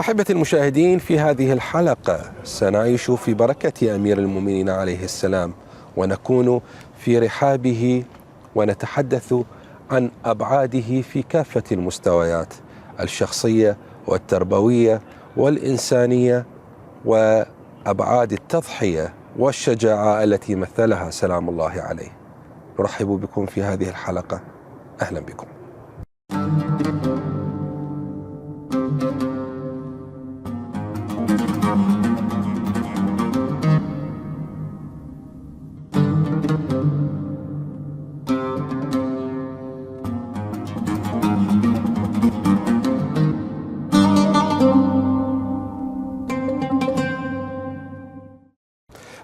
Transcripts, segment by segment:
أحبتي المشاهدين، في هذه الحلقة سنعيش في بركة أمير المؤمنين عليه السلام، ونكون في رحابه ونتحدث عن أبعاده في كافة المستويات الشخصية والتربوية والإنسانية، وأبعاد التضحية والشجاعة التي مثلها سلام الله عليه. نرحب بكم في هذه الحلقة، أهلا بكم.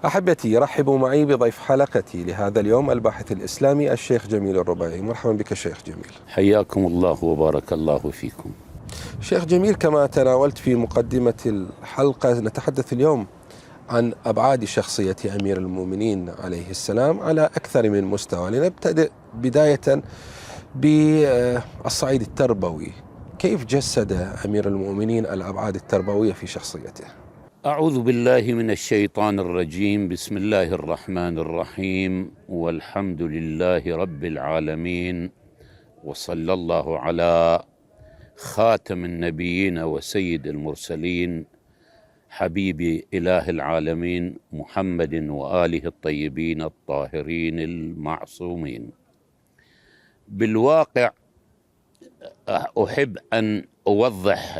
أحبتي، رحبوا معي بضيف حلقتي لهذا اليوم الباحث الإسلامي الشيخ جميل الربيعي. مرحبا بك شيخ جميل. حياكم الله وبارك الله فيكم. شيخ جميل، كما تناولت في مقدمة الحلقة، نتحدث اليوم عن أبعاد شخصية أمير المؤمنين عليه السلام على أكثر من مستوى. لنبتدئ بداية بالصعيد التربوي. كيف جسد أمير المؤمنين الأبعاد التربوية في شخصيته؟ أعوذ بالله من الشيطان الرجيم. بسم الله الرحمن الرحيم، والحمد لله رب العالمين، وصلى الله على خاتم النبيين وسيد المرسلين حبيب إله العالمين محمد وآله الطيبين الطاهرين المعصومين. بالواقع أحب أن أوضح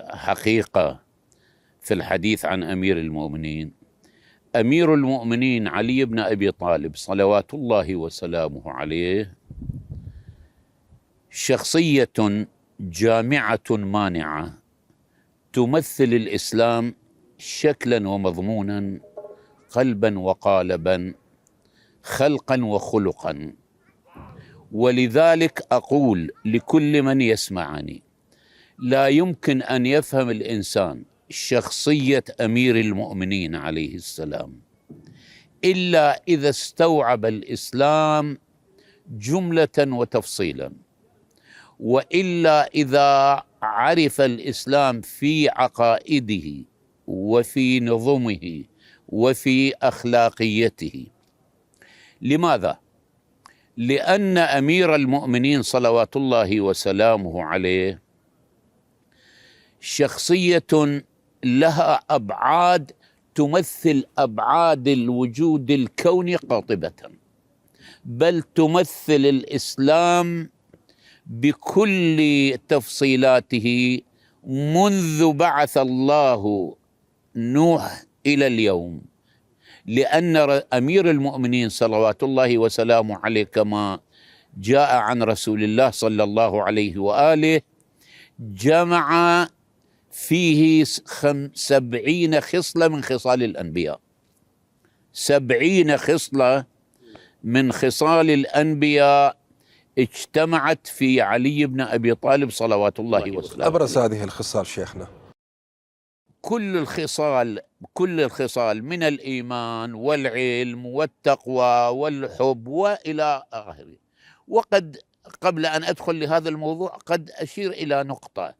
حقيقة في الحديث عن أمير المؤمنين. أمير المؤمنين علي بن أبي طالب صلوات الله وسلامه عليه شخصية جامعة مانعة تمثل الإسلام شكلا ومضمونا، قلبا وقالبا، خلقا وخلقا. ولذلك أقول لكل من يسمعني، لا يمكن أن يفهم الإنسان شخصية أمير المؤمنين عليه السلام إلا إذا استوعب الإسلام جملة وتفصيلا، وإلا إذا عرف الإسلام في عقائده وفي نظمه وفي أخلاقيته. لماذا؟ لأن أمير المؤمنين صلوات الله وسلامه عليه شخصية لها أبعاد تمثل أبعاد الوجود الكوني قاطبة، بل تمثل الإسلام بكل تفصيلاته منذ بعث الله نوح إلى اليوم. لأن أمير المؤمنين صلوات الله وسلامه عليه كما جاء عن رسول الله صلى الله عليه وآله جمع فيه 70 خصلة من خصال الأنبياء. 70 خصلة من خصال الأنبياء اجتمعت في علي بن أبي طالب صلوات الله وسلامه. أبرز هذه الخصال شيخنا؟ كل الخصال من الإيمان والعلم والتقوى والحب وإلى آخره. وقد قبل أن أدخل لهذا الموضوع قد أشير إلى نقطة،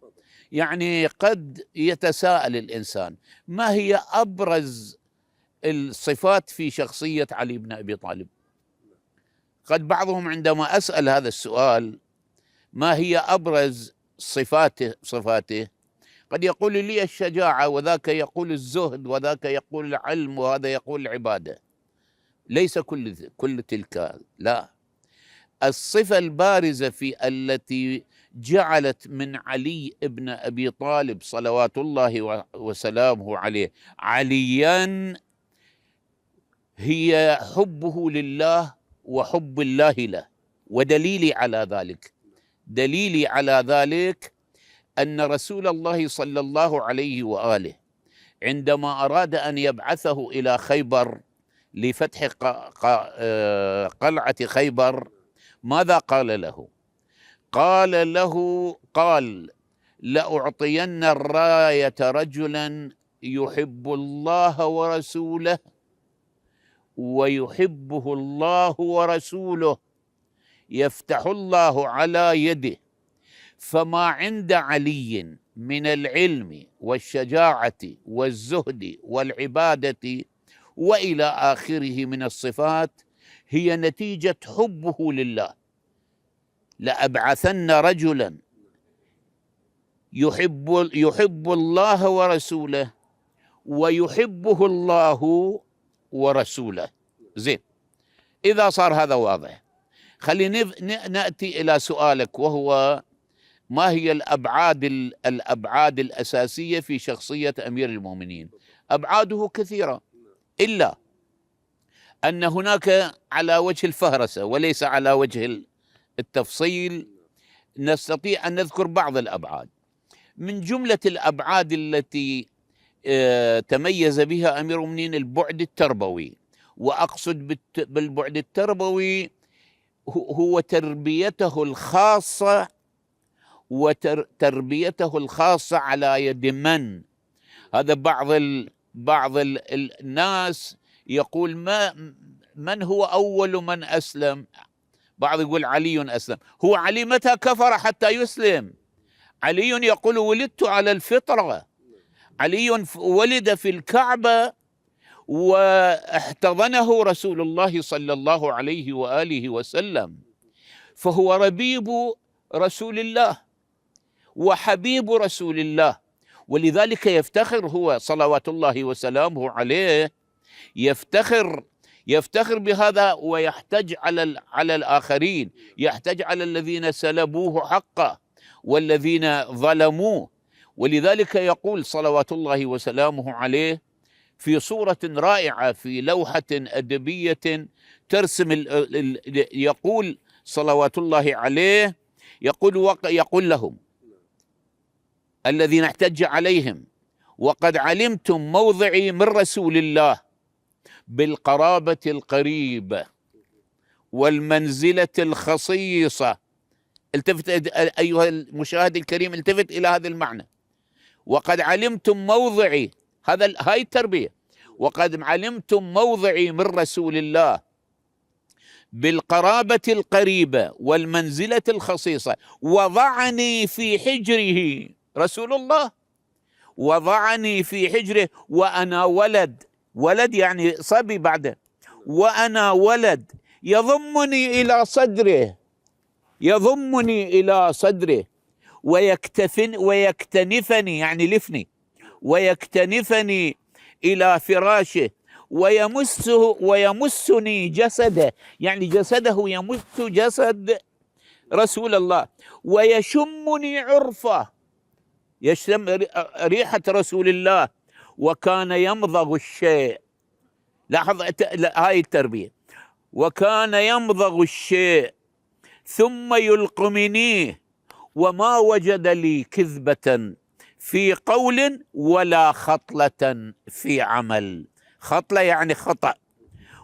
يعني قد يتساءل الإنسان ما هي أبرز الصفات في شخصية علي بن أبي طالب؟ قد بعضهم عندما أسأل هذا السؤال ما هي أبرز صفاته قد يقول لي الشجاعة، وذاك يقول الزهد، وذاك يقول العلم، وهذا يقول العبادة. ليس كل تلك، لا. الصفة البارزة في التي جعلت من علي بن أبي طالب صلوات الله وسلامه عليه عليا هي حبه لله وحب الله له. ودليلي على ذلك أن رسول الله صلى الله عليه وآله عندما أراد أن يبعثه إلى خيبر لفتح قلعة خيبر، ماذا قال له؟ قال لأعطين الراية رجلا يحب الله ورسوله ويحبه الله ورسوله، يفتح الله على يده، فما عند علي من العلم والشجاعة والزهد والعبادة وإلى آخره من الصفات هي نتيجة حبه لله. لأبعثن رجلا يحب الله ورسوله ويحبه الله ورسوله. زين، إذا صار هذا واضح، خلينا نأتي إلى سؤالك، وهو ما هي الأبعاد الأساسية في شخصية أمير المؤمنين؟ أبعاده كثيرة، إلا أن هناك على وجه الفهرسة وليس على وجه التفصيل نستطيع أن نذكر بعض الأبعاد. من جملة الأبعاد التي تميز بها أمير المؤمنين البعد التربوي، وأقصد بالبعد التربوي هو تربيته الخاصة، وتربيته الخاصة على يد من؟ هذا بعض الناس يقول من هو أول من أسلم؟ بعض يقول علي أسلم. هو علي متى كفر حتى يسلم؟ علي يقول ولدت على الفطرة، علي ولد في الكعبة واحتضنه رسول الله صلى الله عليه وآله وسلم، فهو ربيب رسول الله وحبيب رسول الله. ولذلك يفتخر هو صلوات الله وسلامه عليه، يفتخر بهذا، ويحتج على الآخرين، يحتج على الذين سلبوه حقه والذين ظلموه. ولذلك يقول صلوات الله وسلامه عليه في صورة رائعة في لوحة أدبية ترسم يقول صلوات الله عليه، يقول لهم الذين احتج عليهم: وقد علمتم موضعي من رسول الله بالقرابة القريبة والمنزلة الخصيصة. التفت أيها المشاهد الكريم، التفت إلى هذا المعنى: وقد علمتم موضعي، هاي التربية، وقد علمتم موضعي من رسول الله بالقرابة القريبة والمنزلة الخصيصة، وضعني في حجره. رسول الله وضعني في حجره وأنا ولد يعني صبي بعده، وأنا ولد، يضمني إلى صدره ويكتنفني يعني لفني، ويكتنفني إلى فراشه، ويمسني جسده، يعني جسده يمس جسد رسول الله، ويشمني عرفه، يشم ريحة رسول الله، وكان يمضغ الشيء. لاحظ هاي التربية: وكان يمضغ الشيء ثم يلقمنيه، وما وجد لي كذبة في قول ولا خطلة في عمل. خطلة يعني خطأ.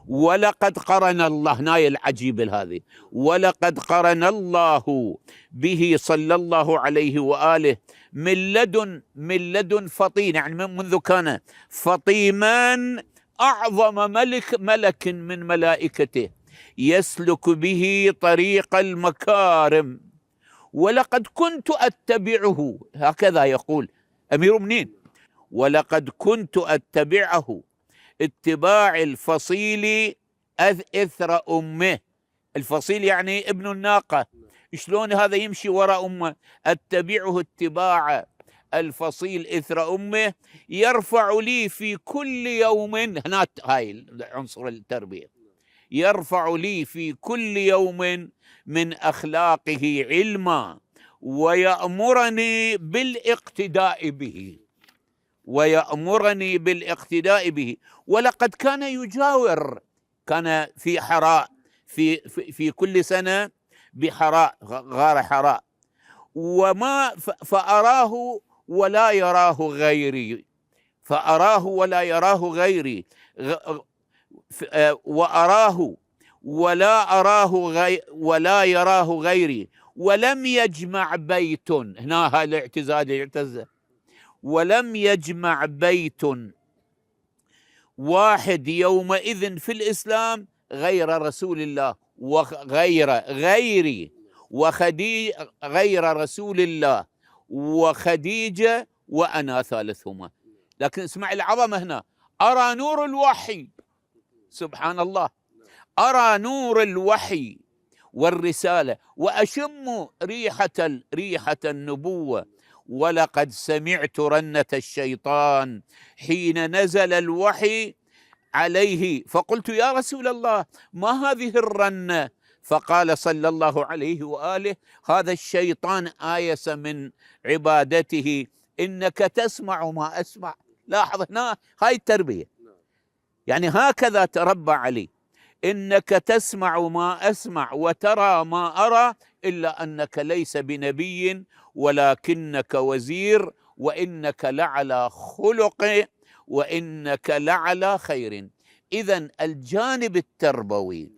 ولقد قرن الله، هنا العجيب هذه، ولقد قرن الله به صلى الله عليه وآله من لدن فطين، يعني منذ كان فطيما، أعظم ملك من ملائكته، يسلك به طريق المكارم. ولقد كنت أتبعه، هكذا يقول أمير المؤمنين: ولقد كنت أتبعه اتباع الفصيل إثر أمه. الفصيل يعني ابن الناقة، شلون هذا يمشي وراء أمه؟ أتبعه اتباع الفصيل إثر أمه، يرفع لي في كل يوم، هنا هاي عنصر التربية، يرفع لي في كل يوم من أخلاقه علما، ويأمرني بالاقتداء به. ولقد كان يجاور، كان في حراء، في كل سنة بحراء، غار حراء، فأراه ولا يراه غيري، وأراه ولا يراه غيري، ولم يجمع بيت، هنا هذا الاعتزاز يعتز، ولم يجمع بيت واحد يومئذ في الإسلام غير رسول الله غير رسول الله وخديجة وأنا ثالثهما. لكن اسمع العظمة هنا، أرى نور الوحي، سبحان الله، أرى نور الوحي والرسالة وأشم ريحة النبوة، ولقد سمعت رنة الشيطان حين نزل الوحي عليه، فقلت يا رسول الله ما هذه الرنة؟ فقال صلى الله عليه وآله هذا الشيطان آيس من عبادته، إنك تسمع ما أسمع. لاحظ هنا هاي التربية، يعني هكذا تربى علي، إنك تسمع ما أسمع وترى ما أرى، إلا أنك ليس بنبي ولكنك وزير، وإنك لعلى خلق وإنك لعلى خير. إذن الجانب التربوي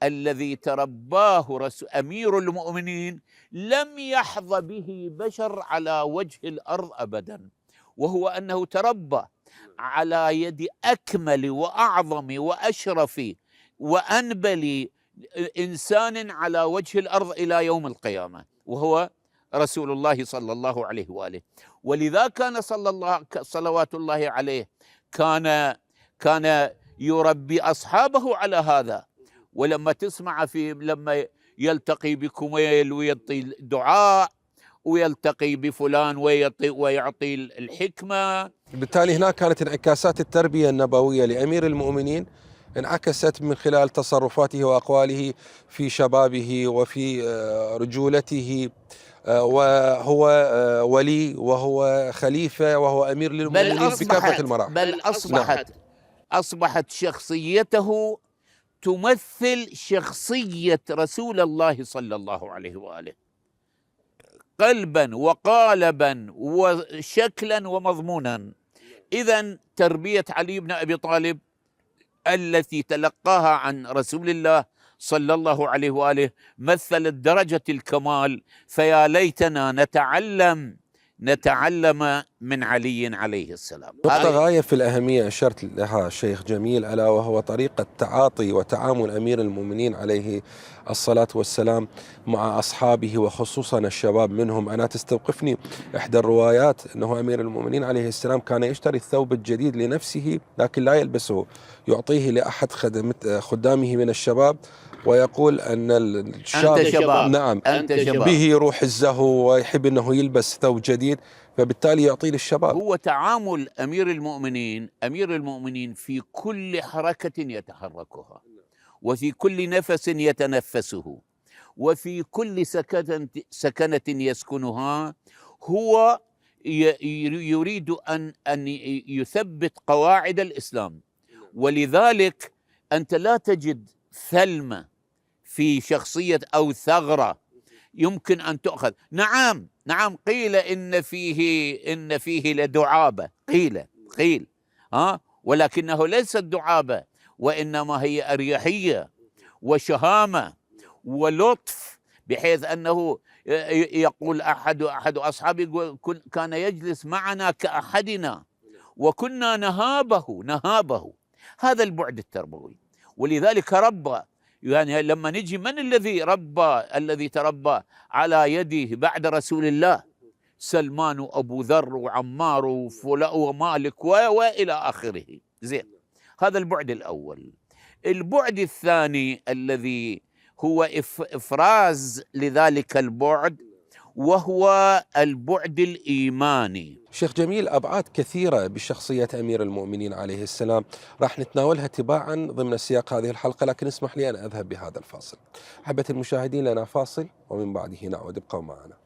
الذي ترباه أمير المؤمنين لم يحظى به بشر على وجه الأرض أبدا، وهو أنه تربى على يد أكمل وأعظم وأشرف وأنبل إنسان على وجه الأرض إلى يوم القيامة، وهو رسول الله صلى الله عليه وآله. ولذا كان صلوات الله عليه كان يربي أصحابه على هذا. ولما تسمع لما يلتقي بكميل ويعطي الدعاء، ويلتقي بفلان ويعطي الحكمة، بالتالي هناك كانت انعكاسات التربية النبوية لأمير المؤمنين انعكست من خلال تصرفاته وأقواله في شبابه وفي رجولته، وهو ولي وهو خليفة وهو أمير للمؤمنين بكافة المراحل. بل أصبحت شخصيته تمثل شخصية رسول الله صلى الله عليه وآله، قلبا وقالبا وشكلا ومضمونا. إذن تربية علي بن أبي طالب التي تلقاها عن رسول الله صلى الله عليه وآله مثلت درجة الكمال، فيا ليتنا نتعلم من علي عليه السلام. نقطة غاية في الأهمية أشرت لها شيخ جميل، ألا وهو طريقة تعاطي وتعامل أمير المؤمنين عليه الصلاة والسلام مع أصحابه وخصوصا الشباب منهم. أنا تستوقفني إحدى الروايات أنه أمير المؤمنين عليه السلام كان يشتري الثوب الجديد لنفسه لكن لا يلبسه، يعطيه لأحد خدامه من الشباب ويقول أن الشاب أنت شباب، نعم أنت شباب، به روح الزهو ويحب أنه يلبس ثوب جديد، فبالتالي يعطيه للشباب. هو تعامل أمير المؤمنين في كل حركة يتحركها، وفي كل نفس يتنفسه، وفي كل سكنة يسكنها، هو يريد أن يثبت قواعد الإسلام. ولذلك أنت لا تجد ثلمة في شخصية أو ثغرة يمكن أن تؤخذ. نعم قيل إن فيه لدعابة، قيل ولكنه ليست دعابة، وإنما هي أريحية وشهامة ولطف، بحيث أنه يقول أحد أصحابي كان يجلس معنا كأحدنا وكنا نهابه. هذا البعد التربوي. ولذلك ربى، يعني لما نجي من الذي تربى على يده بعد رسول الله؟ سلمان وأبو ذر وعمار وفلاء ومالك وإلى آخره. زين، هذا البعد الأول. البعد الثاني الذي هو إفراز لذلك البعد، وهو البعد الإيماني. شيخ جميل، أبعاد كثيرة بشخصية أمير المؤمنين عليه السلام راح نتناولها تباعا ضمن سياق هذه الحلقة، لكن اسمح لي أن أذهب بهذا الفاصل. أحبة المشاهدين، لنا فاصل ومن بعده نعود، ابقوا معنا.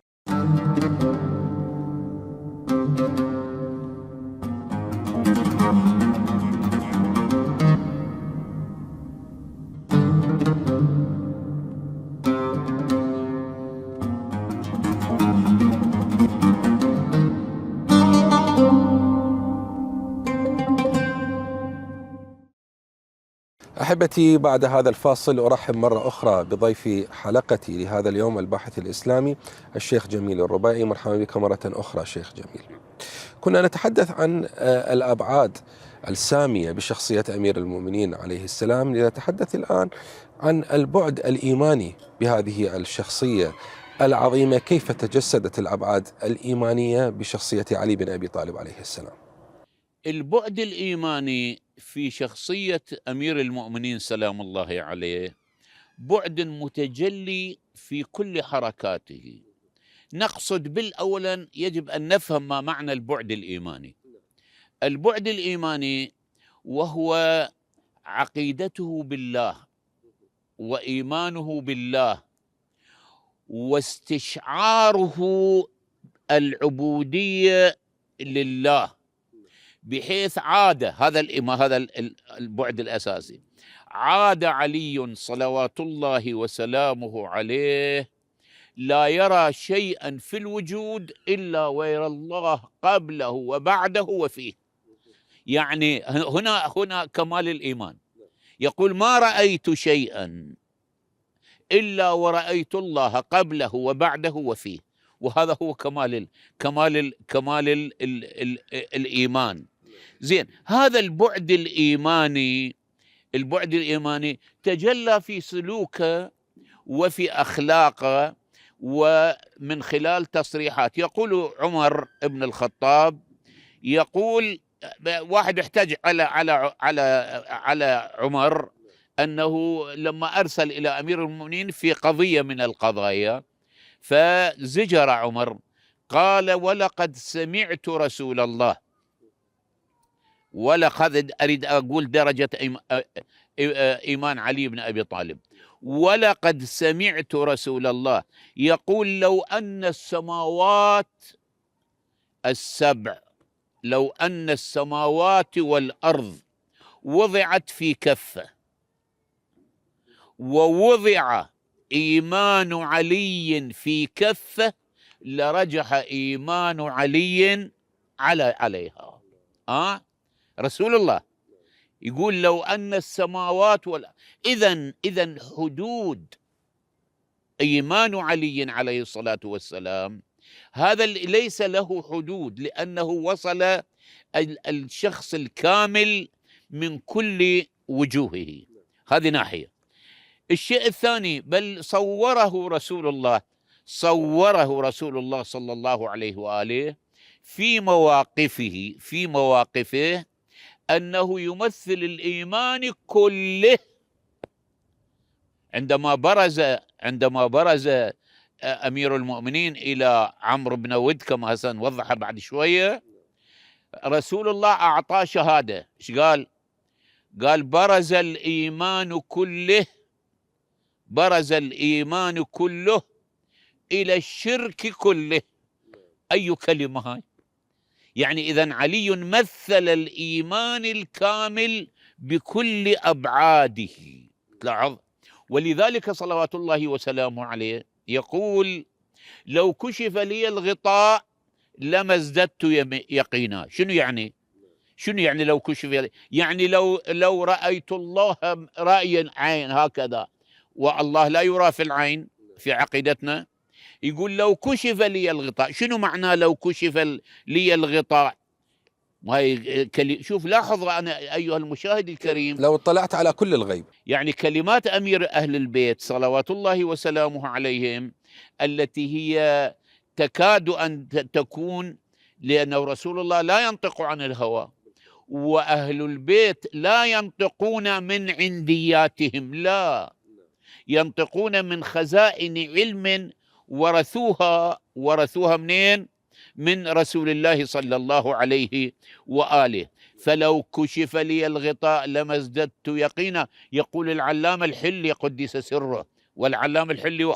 أحبتي، بعد هذا الفاصل أرحب مرة أخرى بضيف حلقتي لهذا اليوم الباحث الإسلامي الشيخ جميل الرباعي. مرحبا بك مرة أخرى شيخ جميل. كنا نتحدث عن الأبعاد السامية بشخصية أمير المؤمنين عليه السلام، لنتحدث الآن عن البعد الإيماني بهذه الشخصية العظيمة. كيف تجسدت الأبعاد الإيمانية بشخصية علي بن أبي طالب عليه السلام؟ البعد الإيماني في شخصية أمير المؤمنين سلام الله عليه بعد متجلي في كل حركاته. نقصد بالأولا يجب أن نفهم ما معنى البعد الإيماني. البعد الإيماني وهو عقيدته بالله وإيمانه بالله واستشعاره العبودية لله، بحيث عاد هذا البعد الأساسي. عاد علي صلوات الله وسلامه عليه لا يرى شيئا في الوجود إلا ويرى الله قبله وبعده وفيه. يعني هنا كمال الإيمان. يقول ما رأيت شيئا إلا ورأيت الله قبله وبعده وفيه، وهذا هو كمال الإيمان. زين، هذا البعد الإيماني تجلى في سلوكه وفي أخلاقه ومن خلال تصريحات. يقول عمر بن الخطاب، يقول واحد احتج على عمر أنه لما أرسل إلى أمير المؤمنين في قضية من القضايا فزجر عمر، قال ولقد سمعت رسول الله، ولقد أريد أقول درجة إيمان علي بن أبي طالب، ولقد سمعت رسول الله يقول لو أن السماوات السبع، لو أن السماوات والأرض وضعت في كفة ووضع إيمان علي في كفة لرجح إيمان علي عليها. رسول الله يقول لو أن السماوات إذن حدود إيمان علي عليه الصلاة والسلام هذا ليس له حدود، لأنه وصل الشخص الكامل من كل وجوهه. هذه ناحية. الشيء الثاني، بل صوره رسول الله صلى الله عليه وآله في مواقفه أنه يمثل الإيمان كله. عندما برز أمير المؤمنين إلى عمرو بن ود كما سنوضح بعد شوية، رسول الله أعطاه شهادة. إيش قال؟ قال برز الإيمان كله إلى الشرك كله. أي كلمة هاي؟ يعني إذن علي مثل الإيمان الكامل بكل أبعاده. لاحظ، ولذلك صلوات الله وسلامه عليه يقول لو كشف لي الغطاء لما ازددت يقينا. شنو يعني لو كشف لي؟ يعني لو رأيت الله رأي عين هكذا، والله لا يرى في العين في عقيدتنا. يقول لو كشف لي الغطاء. شنو معناه لو كشف لي الغطاء؟ شوف، لاحظ أنا أيها المشاهد الكريم، لو اطلعت على كل الغيب. يعني كلمات أمير أهل البيت صلوات الله وسلامه عليهم التي هي تكاد أن تكون، لأنه رسول الله لا ينطق عن الهوى، وأهل البيت لا ينطقون من عندياتهم، لا، ينطقون من خزائن علم ورثوها منين؟ من رسول الله صلى الله عليه وآله. فلو كشف لي الغطاء لما ازددت يقينا. يقول العلامة الحلي قدس سره، والعلامة الحلي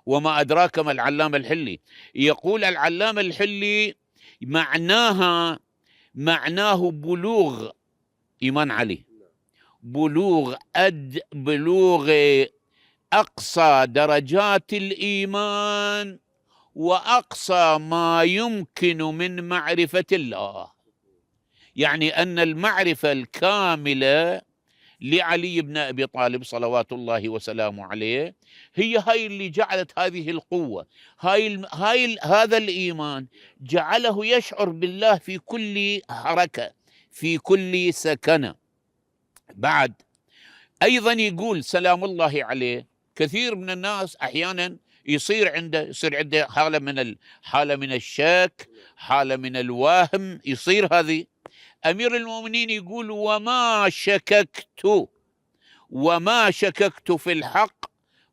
وما أدراك ما العلامة الحلي، يقول العلامة الحلي معناه بلوغ إيمان علي، بلوغ أقصى درجات الإيمان وأقصى ما يمكن من معرفة الله. يعني أن المعرفة الكاملة لعلي بن أبي طالب صلوات الله وسلامه عليه، هاي اللي جعلت هذه القوة، هذا الإيمان جعله يشعر بالله في كل حركة، في كل سكنة. بعد أيضا يقول سلام الله عليه، كثير من الناس أحيانا يصير عنده حالة من الشك، حالة من الوهم، يصير هذه. أمير المؤمنين يقول وما شككت في الحق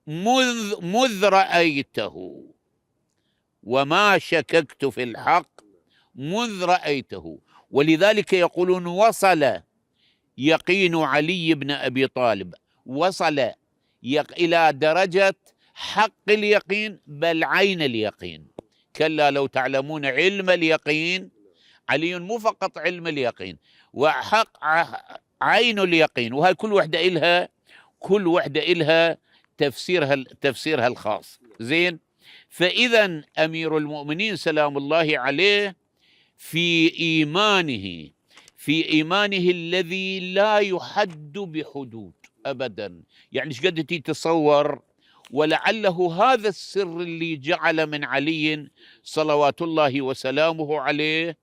مذ رأيته، وما شككت في الحق مذ رأيته. ولذلك يقولون وصل يقين علي بن أبي طالب، وصل إلى درجة حق اليقين بل عين اليقين. كلا لو تعلمون علم اليقين، علي مو فقط علم اليقين، وحق عين اليقين. وهي كل وحدة إلها تفسيرها الخاص. زين. فإذا أمير المؤمنين سلام الله عليه في إيمانه الذي لا يحد بحدود أبدا. يعني ايش قد تتصور؟ ولعله هذا السر اللي جعل من علي صلوات الله وسلامه عليه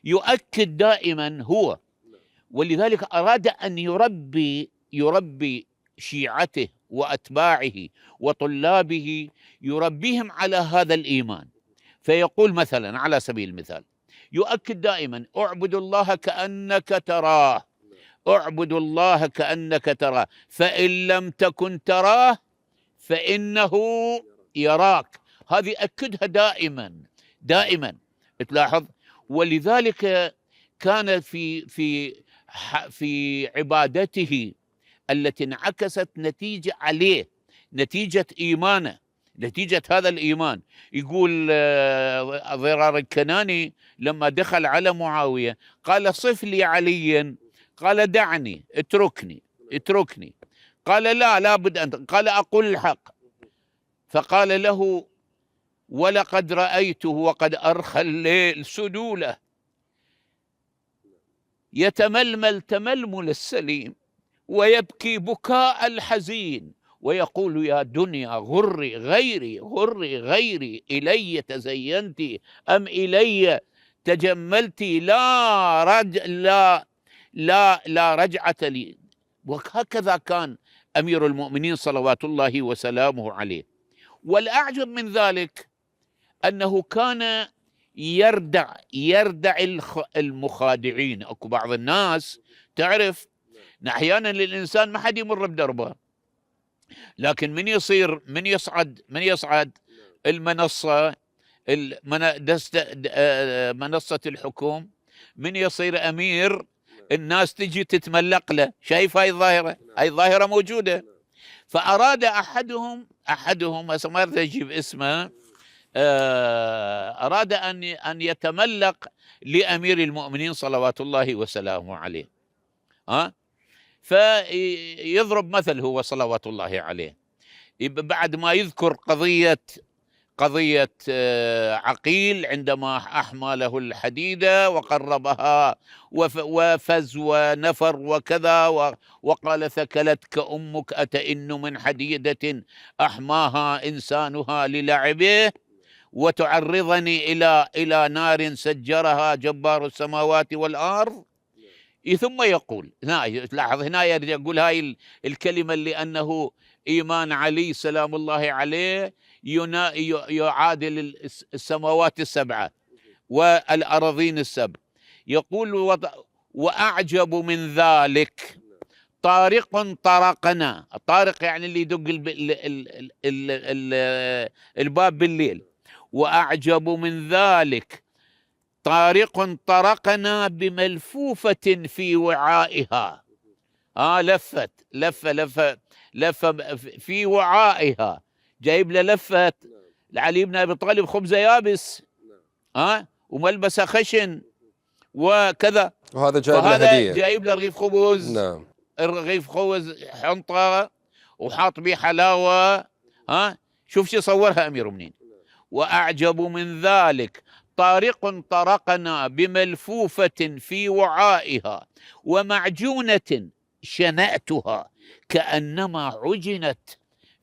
يؤكد دائما هو. ولذلك أراد أن يربي شيعته وأتباعه وطلابه، يربيهم على هذا الإيمان. فيقول مثلا على سبيل المثال، يؤكد دائما اعبد الله كأنك تراه، اعبد الله كأنك تراه، فإن لم تكن تراه فإنه يراك. هذه أكدها دائما تلاحظ. ولذلك كان في عبادته التي انعكست نتيجة عليه، نتيجة إيمانه، نتيجة هذا الإيمان. يقول ضرار الكناني لما دخل على معاوية قال صف لي عليا، قال دعني، اتركني. قال لا بد أن، قال أقول الحق. فقال له ولقد رأيته وقد أرخى الليل سدوله يتململ تململ السليم ويبكي بكاء الحزين ويقول يا دنيا غري غيري إلي تزينت أم إلي تجملت لا رجعة لي. وهكذا كان أمير المؤمنين صلوات الله وسلامه عليه. والأعجب من ذلك أنه كان يردع المخادعين. أكو بعض الناس تعرف أحيانا للإنسان ما حد يمر بدربه، لكن من يصعد المنصة، منصة الحكم، من يصير أمير الناس تجي تتملق له. شايف هاي الظاهرة موجودة. فأراد أحدهم ما أجيب اسمه، أراد أن يتملق لأمير المؤمنين صلوات الله وسلامه عليه. فيضرب مثل هو صلوات الله عليه، بعد ما يذكر قضية عقيل عندما أحمى له الحديدة وقربها وفز ونفر وكذا، وقال ثكلتك أمك أتئن من حديدة أحماها إنسانها للعبه وتعرضني إلى نار سجرها جبار السماوات والأرض. ثم يقول لاحظ هنا يقول هاي الكلمة لأنه إيمان علي سلام الله عليه يعادل السماوات السبعة والأراضين السبع. يقول وأعجب من ذلك طارق طرقنا. الطارق يعني اللي يدق الباب بالليل. وأعجب من ذلك طارق طرقنا بملفوفة في وعائها. لفة في وعائها، جايب له لفة لعلي بن أبي طالب خبزة يابس وملبسة خشن وكذا، وهذا جايب له هدية، جايب له رغيف خبز. نعم، رغيف خبز حنطة وحاط به حلاوة. شوف شو صورها أمير المؤمنين. وأعجب من ذلك طارق طرقنا بملفوفة في وعائها ومعجونة شنأتها كأنما عجنت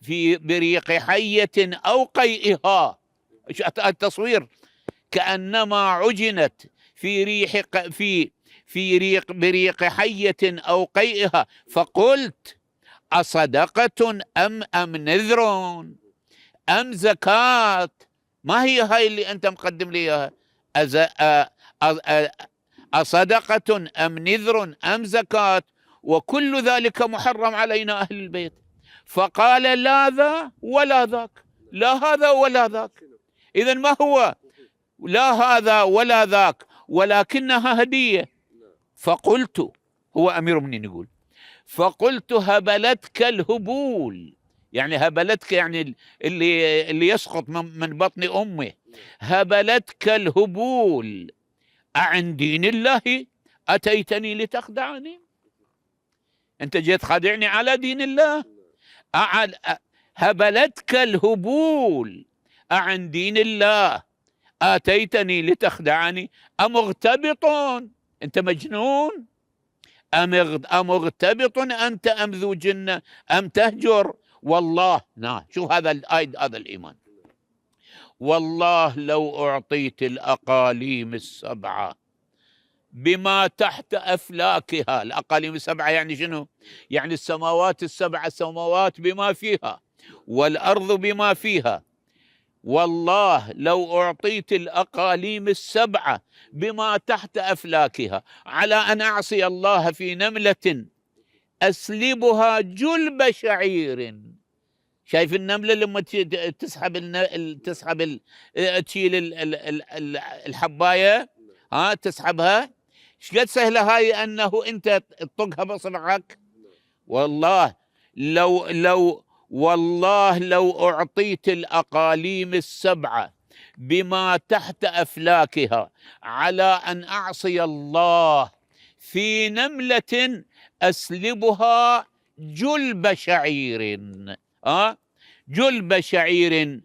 في بريق حية أو قيئها. التصوير كأنما عجنت في ريح في ريق بريق حية أو قيئها، فقلت أصدقة أم نذر أم زكاة؟ ما هي هاي اللي أنت مقدم لي إياها؟ أصدقة أم نذر أم زكاة؟ وكل ذلك محرم علينا أهل البيت. فقال لا ذا ولا ذاك، لا هذا ولا ذاك. إذن ما هو؟ لا هذا ولا ذاك، ولكنها هدية. فقلت، هو أمير المؤمنين يقول، فقلت هبلتك الهبول، يعني هبلتك يعني اللي يسقط من بطن أمه، هبلتك الهبول، أعن دين الله أتيتني لتخدعني؟ أنت جيت خادعني على دين الله؟ هبلتك الهبول أعن دين الله آتيتني لتخدعني؟ أم اغتبط أنت مجنون؟ أم اغتبط أنت أم ذو جنة أم تهجر؟ والله شوف هذا الإيمان. والله لو أعطيت الأقاليم السبعة بما تحت أفلاكها. الأقاليم السبعة يعني شنو؟ يعني السماوات السبع سماوات بما فيها، والأرض بما فيها. والله لو أعطيت الأقاليم السبعة بما تحت أفلاكها على أن أعصي الله في نملة أسلبها جلب شعير. شايف النملة لما تسحب تشيل الحباية، تسحبها، شقد سهلة هاي أنه أنت تطقها بصبعك. والله لو أعطيت الأقاليم السبعة بما تحت أفلاكها على أن أعصي الله في نملة أسلبها جلب شعير، جلب شعير،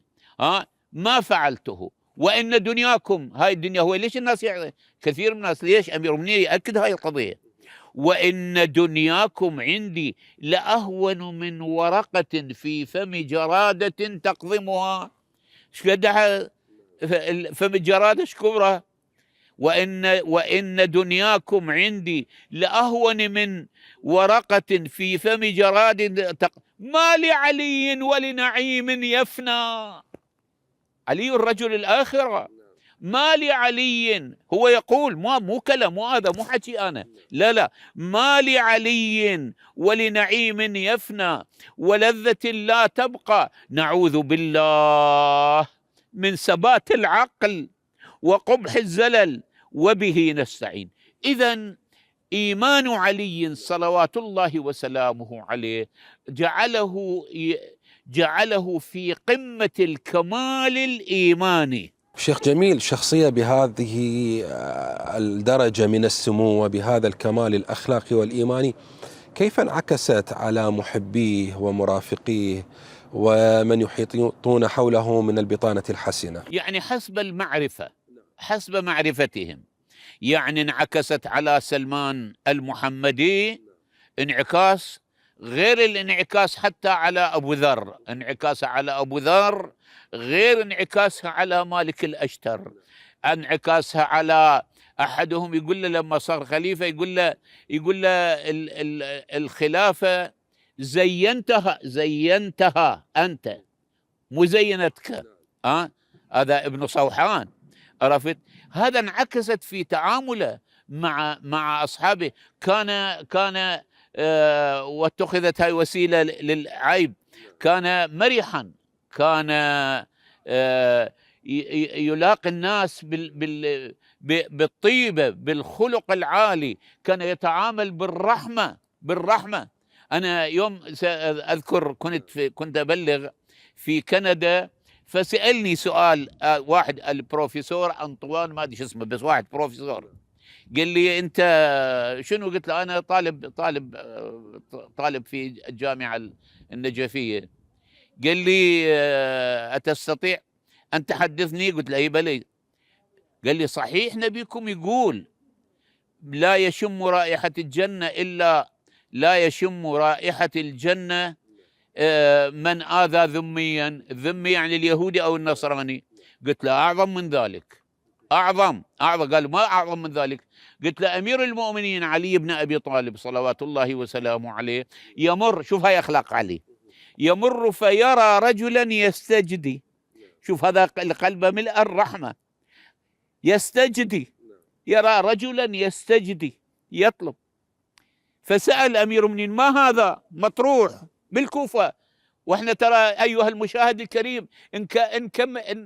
ما فعلته. وإن دنياكم، هاي الدنيا هو ليش الناس كثير من الناس، ليش أمير المؤمنين يأكد هاي القضية؟ وإن دنياكم عندي لأهون من ورقة في فم جرادة تقضمها. ايش قدها فم الجرادة شكورة؟ وإن دنياكم عندي لأهون من ورقة في فم جراد ما لعلي ولنعيم يفنى. علي الرجل الآخرة، ما لعلي، هو يقول مو كلام، مو هذا مو حكي أنا، لا، ما لعلي ولنعيم يفنى ولذة لا تبقى. نعوذ بالله من سبات العقل وقبح الزلل وبه نستعين. إذن إيمان علي صلوات الله وسلامه عليه جعله في قمة الكمال الإيماني. شيخ جميل، شخصية بهذه الدرجة من السمو وبهذا الكمال الأخلاقي والإيماني كيف انعكست على محبيه ومرافقيه ومن يحيطون حوله من البطانة الحسنة؟ يعني حسب معرفتهم، يعني انعكست على سلمان المحمدي انعكاس غير الانعكاس حتى على أبو ذر. انعكاس على أبو ذر غير انعكاسها على مالك الأشتر. انعكاسها على أحدهم يقول له لما صار خليفة، يقول له الخلافة زينتها أنت، مزينتك. هذا ابن صوحان، عرفت؟ هذا انعكست في تعامله مع أصحابه. كان واتخذت هاي وسيلة للعيب. كان مرحا، كان يلاقي الناس بالطيبة، بالخلق العالي، كان يتعامل بالرحمة. أنا يوم أذكر كنت أبلغ في كندا، فسألني سؤال واحد، البروفيسور أنطوان، ما أدري شو اسمه، بس واحد بروفيسور، قال لي أنت شنو؟ قلت له أنا طالب في الجامعة النجفية. قال لي أتستطيع أن تحدثني؟ قلت له أي بلي. قال لي صحيح نبيكم يقول لا يشم رائحة الجنة إلا لا يشم رائحة الجنة من آذى ذميا. الذمي يعني اليهودي أو النصراني. قلت له أعظم من ذلك، أعظم. قال ما أعظم من ذلك. قلت له أمير المؤمنين علي بن أبي طالب صلوات الله وسلامه عليه يمر، شوف هاي أخلاق علي، يمر فيرى رجلا يستجدي، شوف هذا القلب ملء الرحمة، يستجدي، يرى رجلا يستجدي يطلب. فسأل أمير المؤمنين ما هذا؟ مطروح بالكوفة، واحنا ترى أيها المشاهد الكريم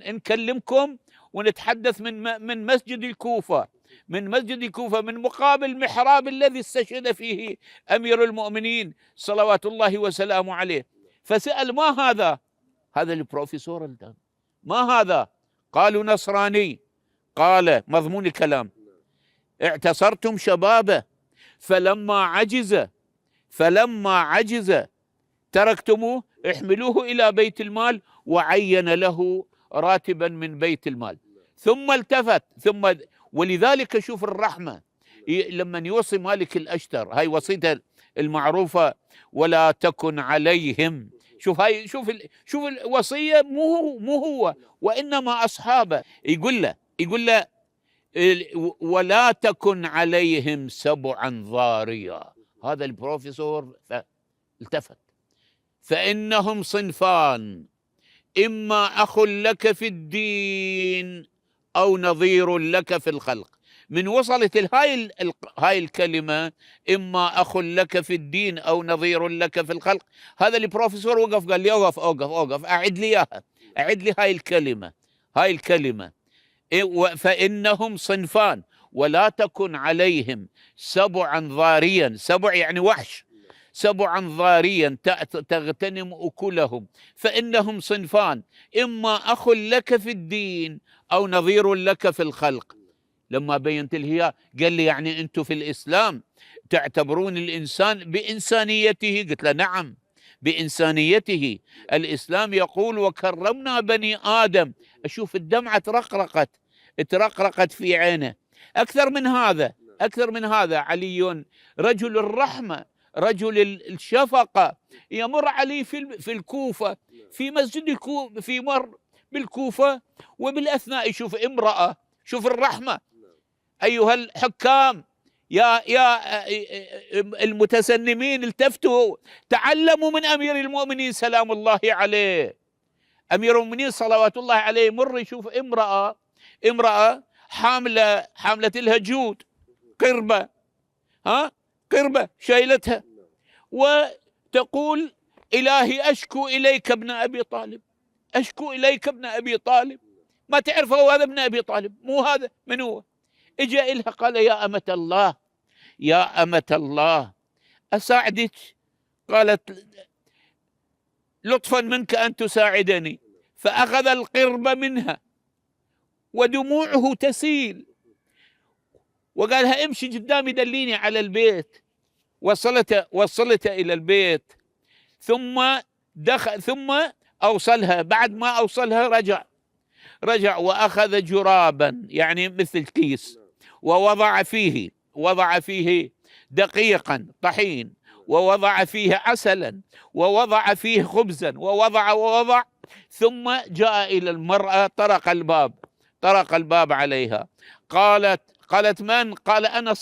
إن كلمكم ونتحدث من مسجد الكوفة، من مسجد الكوفة، من مقابل محراب الذي استشهد فيه أمير المؤمنين صلوات الله وسلامه عليه. فسأل ما هذا؟ هذا البروفيسور الدان. ما هذا؟ قالوا نصراني. قال مضمون الكلام: اعتصرتم شبابه فلما عجز تركتموه، احملوه إلى بيت المال، وعين له راتبا من بيت المال. ثم التفت ولذلك شوف الرحمة لما يوصي مالك الأشتر، هاي وصيته المعروفة: ولا تكن عليهم. شوف هاي، شوف الوصية، مو هو وإنما أصحابه. يقول له ولا تكن عليهم سبعا ضاريا. هذا البروفيسور التفت: فإنهم صنفان، إما أخ لك في الدين أو نظير لك في الخلق. من وصلت هاي الكلمة إما أخ لك في الدين أو نظير لك في الخلق، هذا البروفيسور وقف قال لي أوقف أعد لي إياها، أعد لي هاي الكلمة. فإنهم صنفان ولا تكن عليهم سبعا ضاريا. سبع يعني وحش، سبعا ضاريا تغتنم أكلهم. فإنهم صنفان، إما أخ لك في الدين أو نظير لك في الخلق. لما بينت الهيا قال لي يعني أنتم في الإسلام تعتبرون الإنسان بإنسانيته؟ قلت له نعم بإنسانيته. الإسلام يقول وكرمنا بني آدم. أشوف الدمعة ترقرقت في عينه. أكثر من هذا علي رجل الرحمة، رجل الشفقة. يمر علي في الكوفة، في مسجد الكوفة، في مر بالكوفة، وبالأثناء يشوف امرأة. شوف الرحمة. أيها الحكام، يا المتسنمين، التفتوا تعلموا من أمير المؤمنين سلام الله عليه. أمير المؤمنين صلوات الله عليه مر يشوف امرأة حاملة لها جود، قربة شايلتها، وتقول إلهي أشكو إليك ابن أبي طالب، أشكو إليك ابن أبي طالب. ما تعرفه هذا ابن أبي طالب؟ مو هذا، من هو؟ إجا إلها قال يا أمة الله أساعدك؟ قالت لطفا منك أن تساعدني. فأخذ القربة منها ودموعه تسيل، وقالها امشي قدامي دليني على البيت. وصلت إلى البيت، ثم أوصلها. بعد ما أوصلها رجع وأخذ جرابا يعني مثل كيس، ووضع فيه دقيقا طحين، ووضع فيه عسلا، ووضع فيه خبزا، ووضع. ثم جاء إلى المرأة، طرق الباب عليها. قالت من؟ قال أنا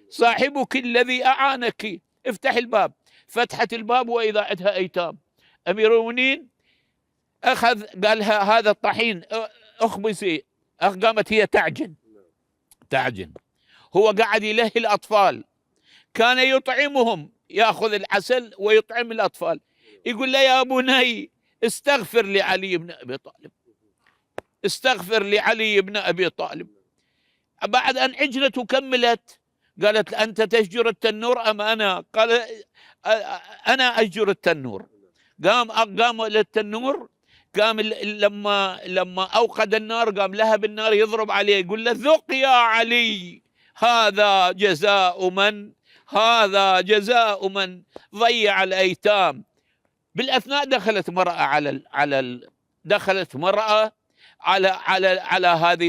صاحبك الذي أعانك، افتح الباب. فتحت الباب وإذا عندها أيتام. أمير المؤمنين قالها هذا الطحين اخبزي. قامت هي تعجن. هو قاعد يلهي الأطفال، كان يطعمهم، يأخذ العسل ويطعم الأطفال. يقول له يا بني استغفر لعلي بن أبي طالب، استغفر لعلي بن أبي طالب. بعد أن عجنت وكملت قالت أنت تشجر التنور أم أنا؟ قال أنا أشجر التنور. قام للتنور، قام لما أوقد النار قام لهب النار يضرب عليه، يقول له ذق يا علي، هذا جزاء من ضيع الأيتام. بالأثناء دخلت مرأة على هذه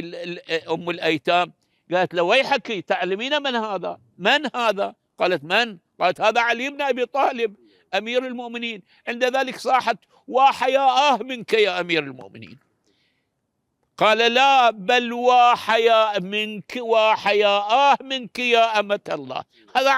أم الأيتام، قالت له ويحك تعلمين من هذا؟ قالت من؟ قالت هذا علي بن أبي طالب أمير المؤمنين. عند ذلك صاحت وحياء منك يا أمير المؤمنين. قال لا، بل وحياء منك، وحياء منك يا أمة الله. هذا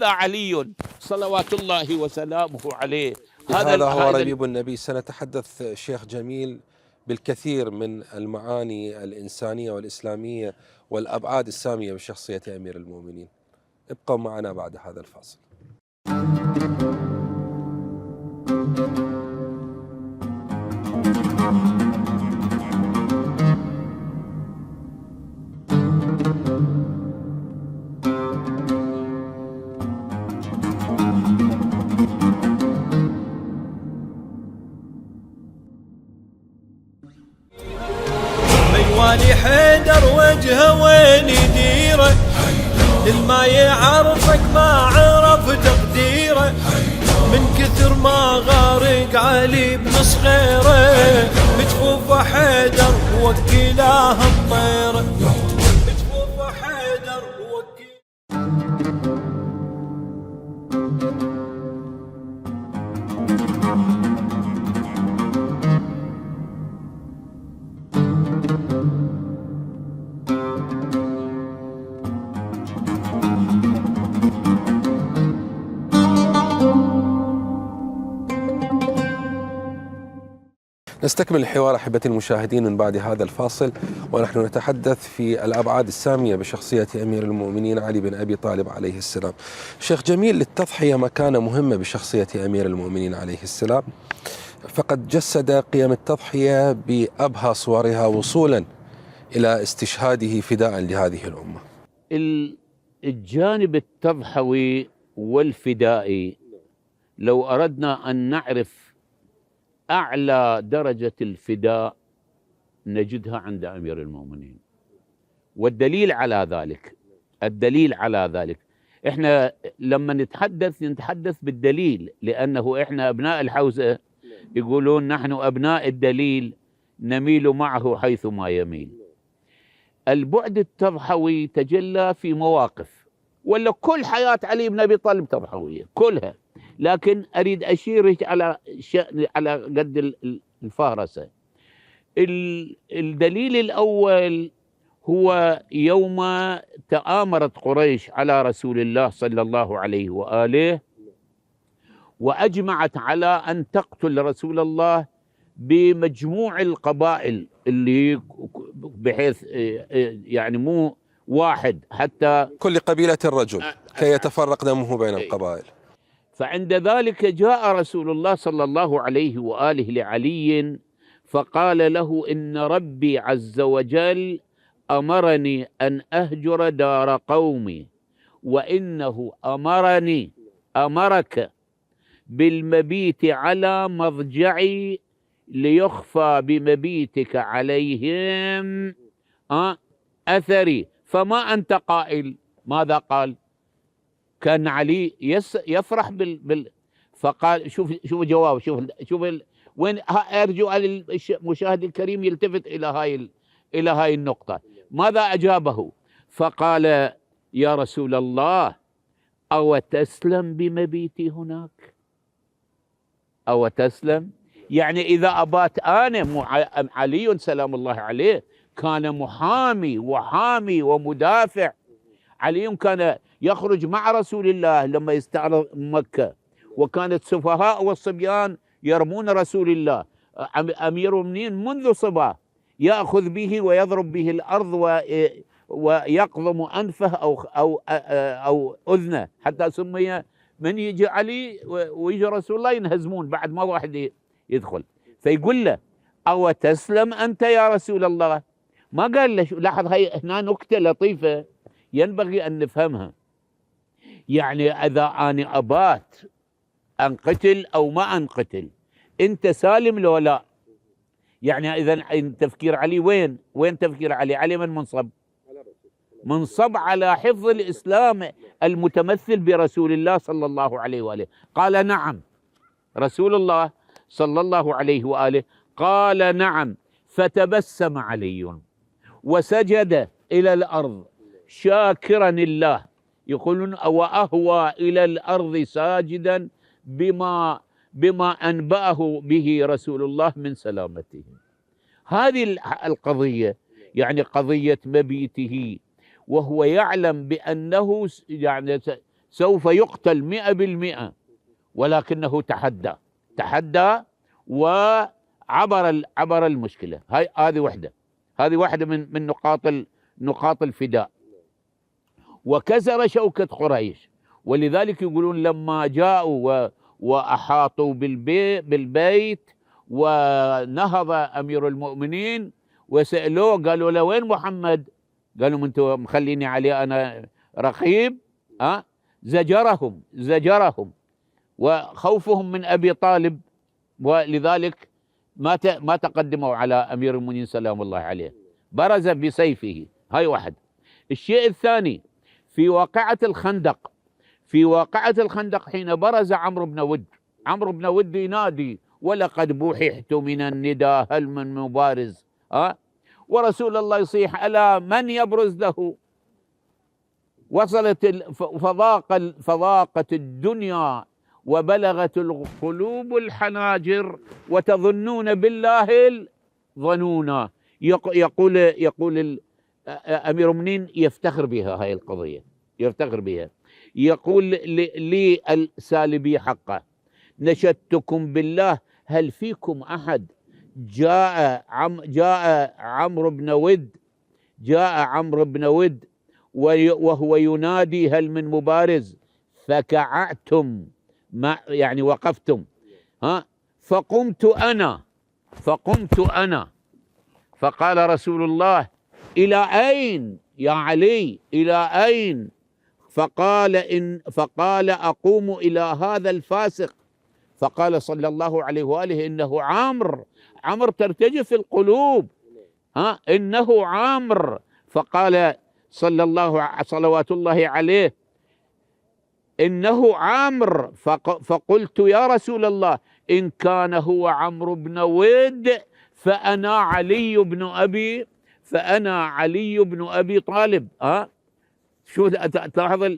علي صلوات الله وسلامه عليه. هذا هو ربيب النبي. سنتحدث شيخ جميل بالكثير من المعاني الإنسانية والإسلامية والأبعاد السامية بشخصية أمير المؤمنين. ابقوا معنا بعد هذا الفاصل. ميوالي حيدر وجهه وين يديره، للما يعرفك ما عرف تقديره، من كثر ما غارق علي بن صغيره، بجفوفه حيدر وكلاه الطيره، بجفوفه حيدر نستكمل الحوار أحبتي المشاهدين من بعد هذا الفاصل، ونحن نتحدث في الأبعاد السامية بشخصية أمير المؤمنين علي بن أبي طالب عليه السلام. شيخ جميل، للتضحية مكانة مهمة بشخصية أمير المؤمنين عليه السلام، فقد جسد قيم التضحية بأبهى صورها وصولا إلى استشهاده فداء لهذه الأمة. الجانب التضحوي والفدائي، لو أردنا أن نعرف أعلى درجة الفداء نجدها عند أمير المؤمنين. والدليل على ذلك إحنا لما نتحدث بالدليل، لأنه إحنا أبناء الحوزة يقولون نحن أبناء الدليل نميل معه حيث ما يميل. البعد التضحوي تجلى في مواقف، ولا كل حياة علي بن أبي طالب تضحوية كلها، لكن أريد أشير على قد الفهرسة. الدليل الأول هو يوم تآمرت قريش على رسول الله صلى الله عليه وآله، وأجمعت على أن تقتل رسول الله بمجموع القبائل، اللي بحيث يعني مو واحد، حتى كل قبيلة رجل كي يتفرق دمه بين القبائل. فعند ذلك جاء رسول الله صلى الله عليه وآله لعلي فقال له إن ربي عز وجل أمرني أن أهجر دار قومي، وإنه أمرك بالمبيت على مضجعي ليخفى بمبيتك عليهم أثري، فما أنت قائل؟ ماذا قال؟ كان علي يفرح فقال شوف جواب، شوف وين. أرجو المشاهد الكريم يلتفت إلى هاي النقطة. ماذا أجابه؟ فقال يا رسول الله أو تسلم بمبيتي هناك؟ أو تسلم؟ يعني إذا أبات أنا، علي سلام الله عليه كان محامي وحامي ومدافع. علي كان يخرج مع رسول الله لما يستعرض مكة، وكانت سفهاء والصبيان يرمون رسول الله. أمير المؤمنين منذ صباه يأخذ به ويضرب به الأرض ويقضم أنفه أو أذنه، حتى سمي من يجي علي ويجي رسول الله ينهزمون بعد ما واحد يدخل. فيقول له أو تسلم أنت يا رسول الله؟ ما قال له. لاحظ هنا نكتة لطيفة ينبغي أن نفهمها. يعني إذا أنا أبات أنقتل أو ما أنقتل، أنت سالم لو لا؟ يعني إذا تفكير علي وين تفكير علي؟ علي من منصب على حفظ الإسلام المتمثل برسول الله صلى الله عليه وآله. قال نعم. رسول الله صلى الله عليه وآله قال نعم. فتبسم علي وسجد إلى الأرض شاكرا الله، يقولون وأهوى إلى الأرض ساجدا بما أنبأه به رسول الله من سلامته. هذه القضية يعني قضية مبيته وهو يعلم بأنه يعني سوف يقتل 100%، ولكنه تحدى وعبر المشكلة. هذه واحدة من نقاط الفداء. وكسر شوكة قريش، ولذلك يقولون لما جاءوا وأحاطوا بالبيت ونهض أمير المؤمنين وسألوه قالوا له وين محمد؟ قالوا انتم مخليني عليه أنا رقيب. زجرهم وخوفهم من أبي طالب، ولذلك ما تقدموا على أمير المؤمنين سلام الله عليه، برز بسيفه. هاي واحد. الشيء الثاني في واقعة الخندق حين برز عمرو بن ود ينادي ولقد بوححت من الندى هل من مبارز، ورسول الله يصيح ألا من يبرز له؟ وصلت فضاقت الدنيا وبلغت القلوب الحناجر وتظنون بالله الظنونا. يقول أمير المؤمنين يفتخر بها هاي القضية، يفتخر بها. يقول لي السالبي حقه نشدتكم بالله هل فيكم أحد جاء عمرو بن ود وهو ينادي هل من مبارز فكعتم يعني وقفتم، فقمت أنا فقال رسول الله إلى أين يا علي إلى أين؟ فقال أقوم إلى هذا الفاسق. فقال صلى الله عليه وآله إنه عمرو ترتجف القلوب، إنه عمرو. فقال صلوات الله عليه إنه عمرو. فقلت يا رسول الله إن كان هو عمرو بن ود فأنا علي بن أبي طالب. شو تلاحظ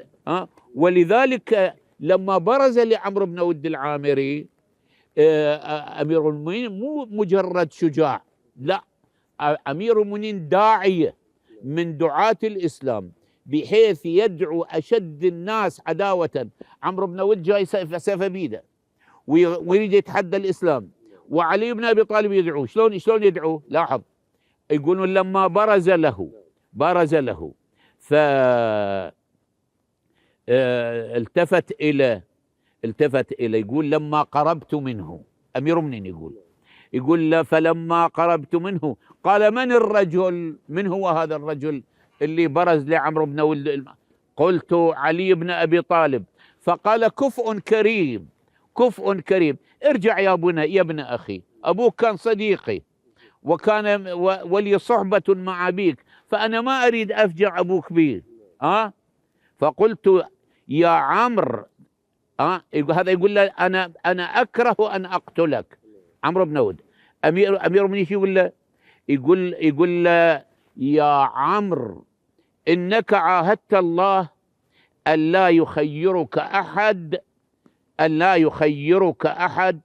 ولذلك لما برز لعمرو بن ود العامري أمير المؤمنين مو مجرد شجاع، لا، أمير المؤمنين داعية من دعاة الإسلام بحيث يدعو أشد الناس عداوة. عمرو بن ود جاي سيف بيده ويريد يتحدى الإسلام، وعلي بن أبي طالب يدعو. شلون يدعو؟ لاحظ، يقولون لما برز له التفت إلى يقول لما قربت منه، أمير المؤمنين يقول فلما قربت منه قال من الرجل؟ من هو هذا الرجل اللي برز لعمرو بن ود؟ قلت علي بن أبي طالب. فقال كفء كريم ارجع يا ابن أخي، أبوك كان صديقي وكان ولي صحبة مع أبيك، فأنا ما أريد أفجع أبوك بي. فقلت يا عمرو، هذا يقول له أنا أكره أن أقتلك. عمرو بن ود أمير المؤمنين يقول له يا عمرو إنك عاهدت الله أن لا يخيرك أحد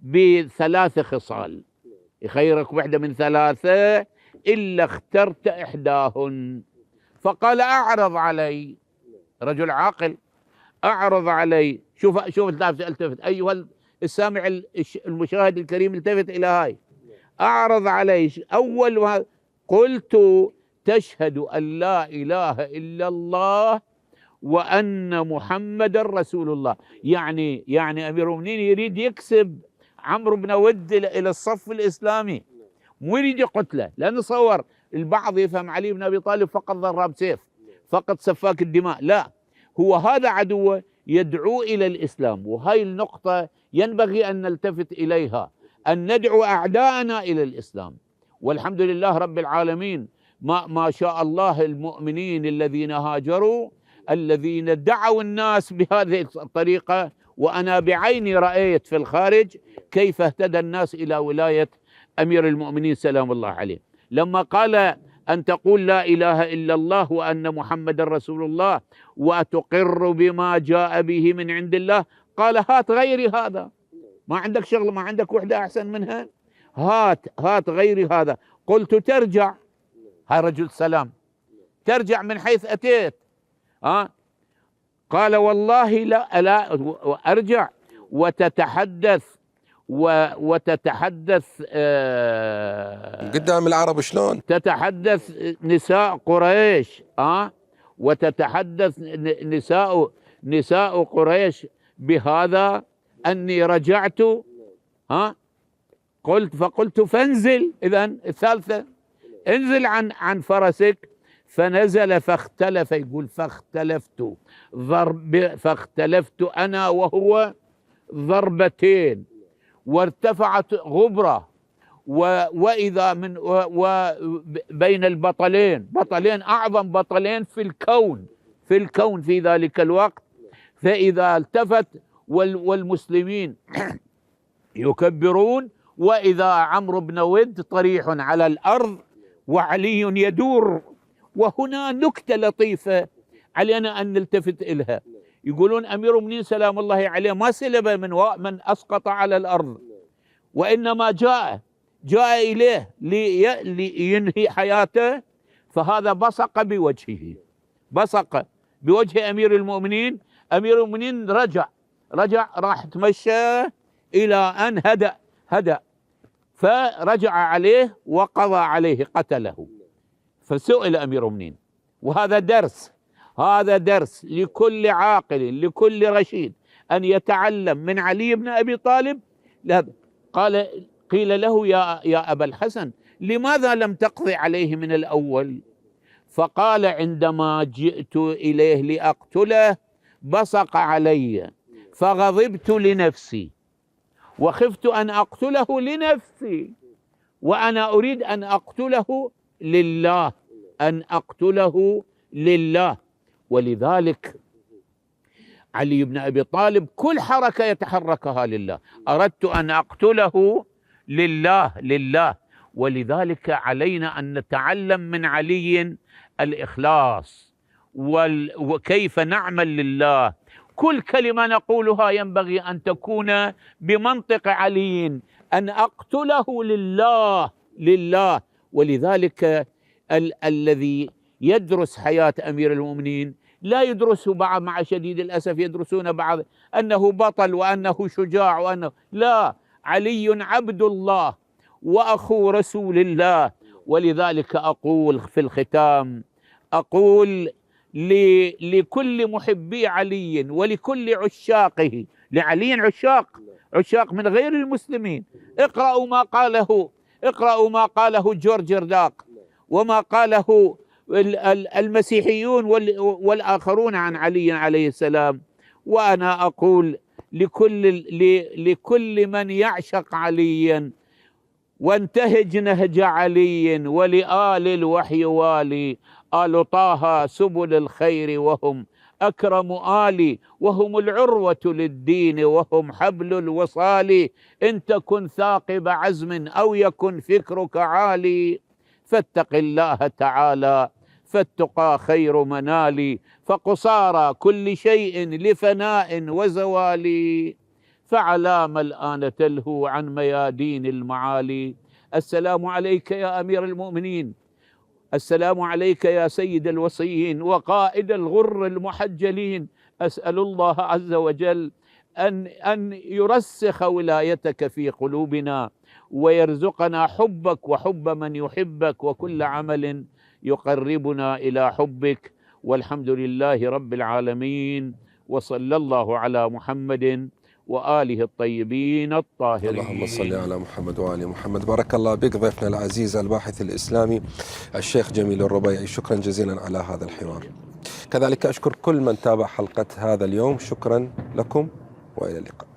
بثلاث خصال، يخيرك واحدة من ثلاثة إلا اخترت إحداهن. فقال أعرض علي، رجل عاقل، أعرض علي. شوف التفت أيها السامع المشاهد الكريم، التفت إلى هاي، أعرض علي. أول قلت تشهد أن لا إله إلا الله وأن محمد رسول الله. يعني أمير المؤمنين يريد يكسب عمرو بن ود إلى الصف الإسلامي، مو يريد يقتله، لأنه صور البعض يفهم علي بن أبي طالب فقط ضراب سيف، فقط سفاك الدماء، لا، هو هذا عدوه يدعو إلى الإسلام. وهي النقطة ينبغي أن نلتفت إليها، أن ندعو أعداءنا إلى الإسلام. والحمد لله رب العالمين، ما شاء الله، المؤمنين الذين هاجروا، الذين دعوا الناس بهذه الطريقة. وأنا بعيني رأيت في الخارج كيف اهتدى الناس إلى ولاية أمير المؤمنين سلام الله عليه. لما قال أن تقول لا إله إلا الله وأن محمد رسول الله وتقر بما جاء به من عند الله. قال هات غيري هذا، ما عندك شغل، ما عندك وحدة أحسن منها، هات غيري هذا. قلت ترجع، هاي رجل سلام، ترجع من حيث أتيت. قال والله لا أرجع وتتحدث قدام العرب شلون؟ تتحدث نساء قريش، وتتحدث نساء قريش بهذا أني رجعت. فقلت فانزل، إذن الثالثة انزل عن فرسك. فنزل فاختلف، يقول فاختلفت أنا وهو ضربتين، وارتفعت غبرة، وإذا بين البطلين، أعظم بطلين في الكون في ذلك الوقت. فإذا التفت والمسلمين يكبرون، وإذا عمرو بن ود طريح على الأرض وعلي يدور. وهنا نكتة لطيفة علينا أن نلتفت إلها. يقولون أمير المؤمنين سلام الله عليه ما سلب من أسقط على الأرض، وإنما جاء إليه لينهي حياته. فهذا بصق بوجه أمير المؤمنين. أمير المؤمنين رجع راح تمشى إلى أن هدأ فرجع عليه وقضى عليه، قتله. فسئل أمير المؤمنين، وهذا درس لكل عاقل لكل رشيد أن يتعلم من علي بن أبي طالب. قيل له يا أبا الحسن لماذا لم تقضي عليه من الأول؟ فقال عندما جئت إليه لأقتله بصق علي فغضبت لنفسي وخفت أن أقتله لنفسي، وأنا أريد أن أقتله لله. ولذلك علي بن أبي طالب كل حركة يتحركها لله. أردت أن أقتله لله. ولذلك علينا أن نتعلم من علي الإخلاص وكيف نعمل لله. كل كلمة نقولها ينبغي أن تكون بمنطق علي، أن أقتله لله. ولذلك الذي يدرس حياة أمير المؤمنين لا يدرسه بعض، مع شديد الأسف يدرسون بعض أنه بطل وأنه شجاع لا، علي عبد الله وأخو رسول الله. ولذلك أقول في الختام، أقول لكل محبي علي ولكل عشاقه، لعلي عشاق من غير المسلمين، اقرأوا ما قاله جورج رداق وما قاله المسيحيون والآخرون عن علي عليه السلام. وأنا أقول لكل من يعشق عليا وانتهج نهج علي ولآل الوحي والي، آل طه سبل الخير وهم أكرم آلي، وهم العروة للدين وهم حبل الوصال. إن تكن ثاقب عزم أو يكن فكرك عالي، فاتق الله تعالى فالتقى خير منالي، فقصارى كل شيء لفناء وزوال، فعلام الآن تلهو عن ميادين المعالي. السلام عليك يا أمير المؤمنين، السلام عليك يا سيد الوصيين وقائد الغر المحجلين. أسأل الله عز وجل أن يرسخ ولايتك في قلوبنا ويرزقنا حبك وحب من يحبك وكل عمل يقربنا إلى حبك. والحمد لله رب العالمين، وصلى الله على محمد وآله الطيبين الطاهرين. اللهم صل على محمد وآل محمد. بارك الله بك ضيفنا العزيز الباحث الإسلامي الشيخ جميل الربيعي، شكرا جزيلا على هذا الحوار. كذلك أشكر كل من تابع حلقة هذا اليوم، شكرا لكم وإلى اللقاء.